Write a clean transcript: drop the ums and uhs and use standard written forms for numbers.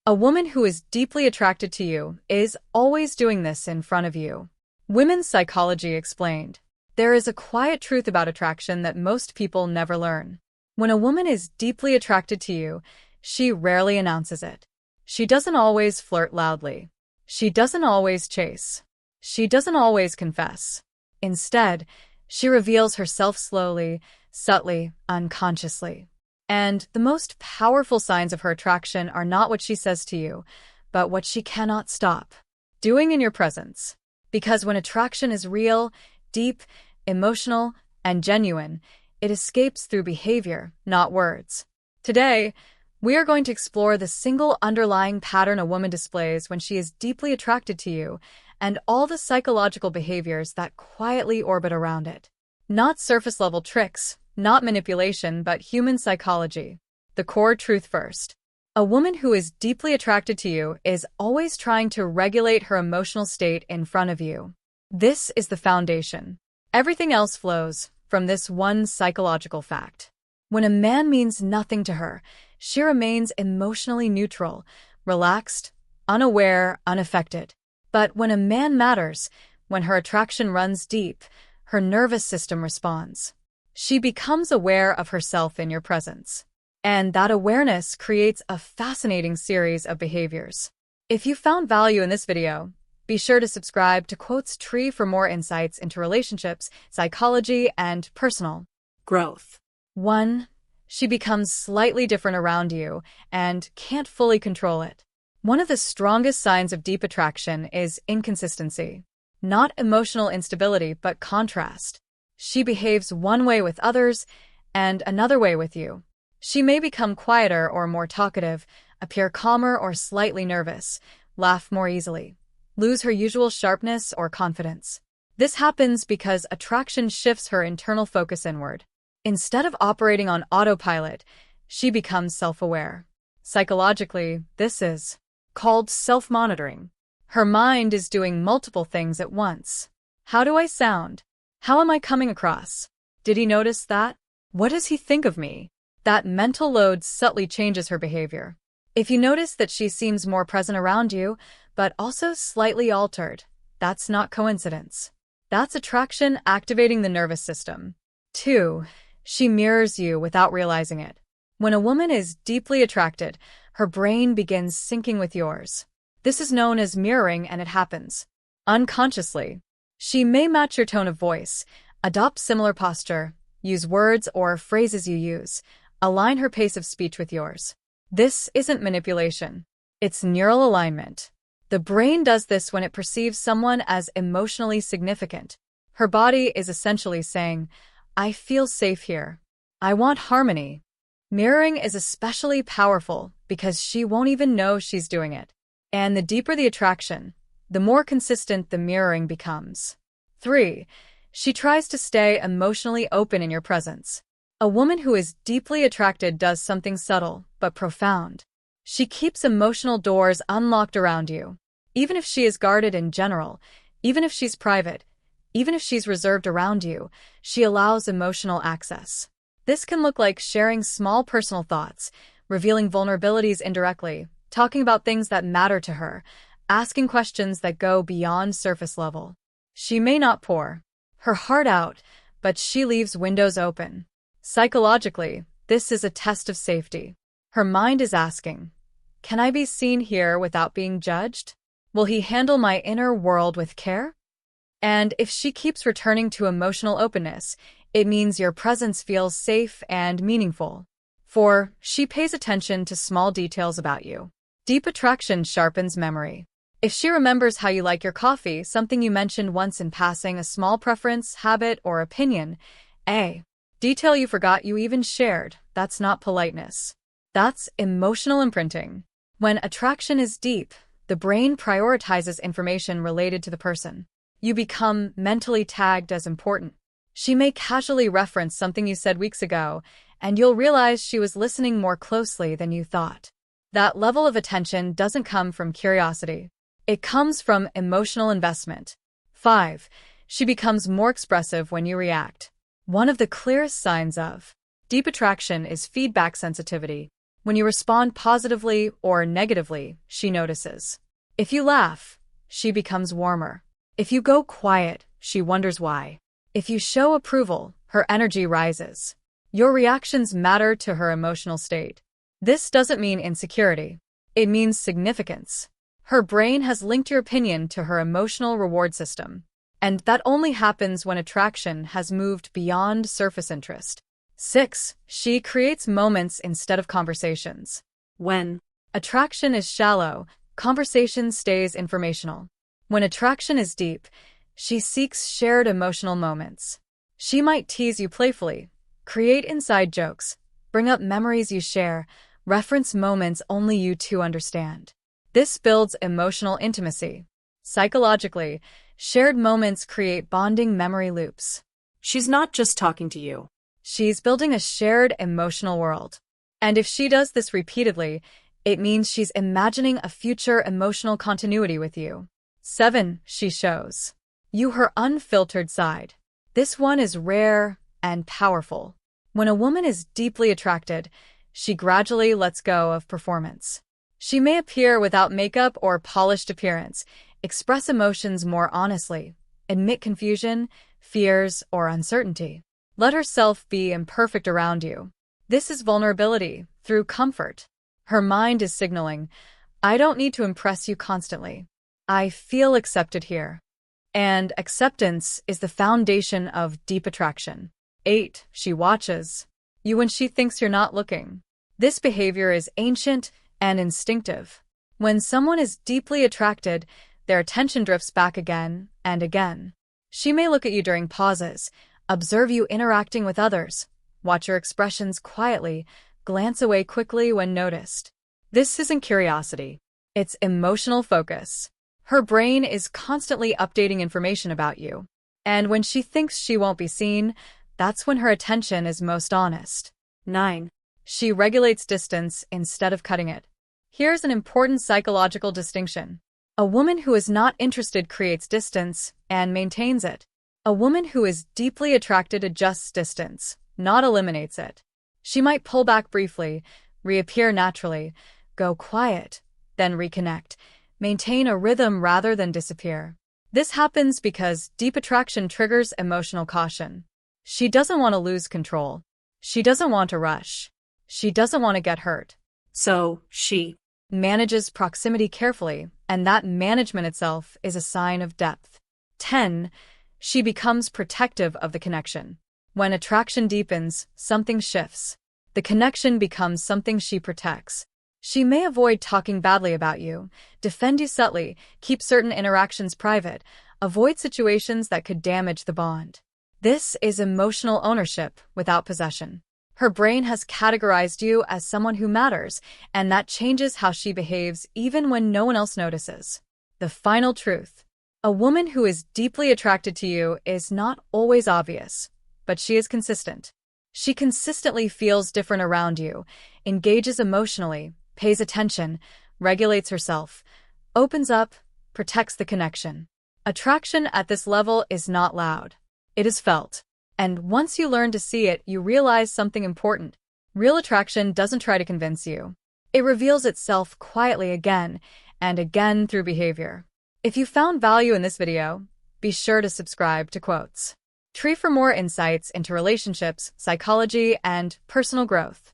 A woman who is deeply attracted to you is always doing this in front of you. Women's psychology explained. There is a quiet truth about attraction that most people never learn. When a woman is deeply attracted to you, she rarely announces it. She doesn't always flirt loudly. She doesn't always chase. She doesn't always confess. Instead, she reveals herself slowly, subtly, unconsciously. And the most powerful signs of her attraction are not what she says to you, but what she cannot stop doing in your presence. Because when attraction is real, deep, emotional, and genuine, it escapes through behavior, not words. Today, we are going to explore the single underlying pattern a woman displays when she is deeply attracted to you and all the psychological behaviors that quietly orbit around it. Not surface-level tricks, not manipulation, but human psychology. The core truth first. A woman who is deeply attracted to you is always trying to regulate her emotional state in front of you. This is the foundation. Everything else flows from this one psychological fact. When a man means nothing to her, she remains emotionally neutral, relaxed, unaware, unaffected. But when a man matters, when her attraction runs deep, her nervous system responds. She becomes aware of herself in your presence. And that awareness creates a fascinating series of behaviors. If you found value in this video, be sure to subscribe to Quotes Tree for more insights into relationships, psychology, and personal growth. 1. She becomes slightly different around you and can't fully control it. One of the strongest signs of deep attraction is inconsistency. Not emotional instability, but contrast. She behaves one way with others and another way with you. She may become quieter or more talkative, appear calmer or slightly nervous, laugh more easily, lose her usual sharpness or confidence. This happens because attraction shifts her internal focus inward. Instead of operating on autopilot, she becomes self-aware. Psychologically, this is called self-monitoring. Her mind is doing multiple things at once. How do I sound? How am I coming across? Did he notice that? What does he think of me? That mental load subtly changes her behavior. If you notice that she seems more present around you, but also slightly altered, that's not coincidence. That's attraction activating the nervous system. 2. She mirrors you without realizing it. When a woman is deeply attracted, her brain begins syncing with yours. This is known as mirroring, and it happens unconsciously. She may match your tone of voice, adopt similar posture, use words or phrases you use, align her pace of speech with yours. This isn't manipulation. It's neural alignment. The brain does this when it perceives someone as emotionally significant. Her body is essentially saying, I feel safe here. I want harmony. Mirroring is especially powerful because she won't even know she's doing it. And the deeper the attraction, the more consistent the mirroring becomes. 3. She tries to stay emotionally open in your presence. A woman who is deeply attracted does something subtle but profound. She keeps emotional doors unlocked around you. Even if she is guarded in general, even if she's private, even if she's reserved around you, she allows emotional access. This can look like sharing small personal thoughts, revealing vulnerabilities indirectly, talking about things that matter to her, asking questions that go beyond surface level. She may not pour her heart out, but she leaves windows open. Psychologically, this is a test of safety. Her mind is asking, can I be seen here without being judged? Will he handle my inner world with care? And if she keeps returning to emotional openness, it means your presence feels safe and meaningful. 4. She pays attention to small details about you. Deep attraction sharpens memory. If she remembers how you like your coffee, something you mentioned once in passing, a small preference, habit, or opinion, a detail you forgot you even shared, that's not politeness. That's emotional imprinting. When attraction is deep, the brain prioritizes information related to the person. You become mentally tagged as important. She may casually reference something you said weeks ago, and you'll realize she was listening more closely than you thought. That level of attention doesn't come from curiosity. It comes from emotional investment. 5. She becomes more expressive when you react. One of the clearest signs of deep attraction is feedback sensitivity. When you respond positively or negatively, she notices. If you laugh, she becomes warmer. If you go quiet, she wonders why. If you show approval, her energy rises. Your reactions matter to her emotional state. This doesn't mean insecurity. It means significance. Her brain has linked your opinion to her emotional reward system. And that only happens when attraction has moved beyond surface interest. 6. She creates moments instead of conversations. When attraction is shallow, conversation stays informational. When attraction is deep, she seeks shared emotional moments. She might tease you playfully, create inside jokes, bring up memories you share, reference moments only you two understand. This builds emotional intimacy. Psychologically, shared moments create bonding memory loops. She's not just talking to you. She's building a shared emotional world. And if she does this repeatedly, it means she's imagining a future emotional continuity with you. 7. She shows you her unfiltered side. This one is rare and powerful. When a woman is deeply attracted, she gradually lets go of performance. She may appear without makeup or polished appearance, express emotions more honestly, admit confusion, fears, or uncertainty. Let herself be imperfect around you. This is vulnerability through comfort. Her mind is signaling, I don't need to impress you constantly. I feel accepted here. And acceptance is the foundation of deep attraction. 8. She watches you when she thinks you're not looking. This behavior is ancient and instinctive. When someone is deeply attracted, their attention drifts back again and again. She may look at you during pauses, observe you interacting with others, watch your expressions quietly, glance away quickly when noticed. This isn't curiosity. It's emotional focus. Her brain is constantly updating information about you. And when she thinks she won't be seen, that's when her attention is most honest. 9. She regulates distance instead of cutting it. Here's an important psychological distinction. A woman who is not interested creates distance and maintains it. A woman who is deeply attracted adjusts distance, not eliminates it. She might pull back briefly, reappear naturally, go quiet, then reconnect, maintain a rhythm rather than disappear. This happens because deep attraction triggers emotional caution. She doesn't want to lose control. She doesn't want to rush. She doesn't want to get hurt. So, she manages proximity carefully, and that management itself is a sign of depth. 10. She becomes protective of the connection. When attraction deepens, something shifts. The connection becomes something she protects. She may avoid talking badly about you, defend you subtly, keep certain interactions private, avoid situations that could damage the bond. This is emotional ownership without possession. Her brain has categorized you as someone who matters, and that changes how she behaves even when no one else notices. The final truth. A woman who is deeply attracted to you is not always obvious, but she is consistent. She consistently feels different around you, engages emotionally, pays attention, regulates herself, opens up, protects the connection. Attraction at this level is not loud. It is felt. And once you learn to see it, you realize something important. Real attraction doesn't try to convince you. It reveals itself quietly again and again through behavior. If you found value in this video, be sure to subscribe to Quotes Tree for more insights into relationships, psychology, and personal growth.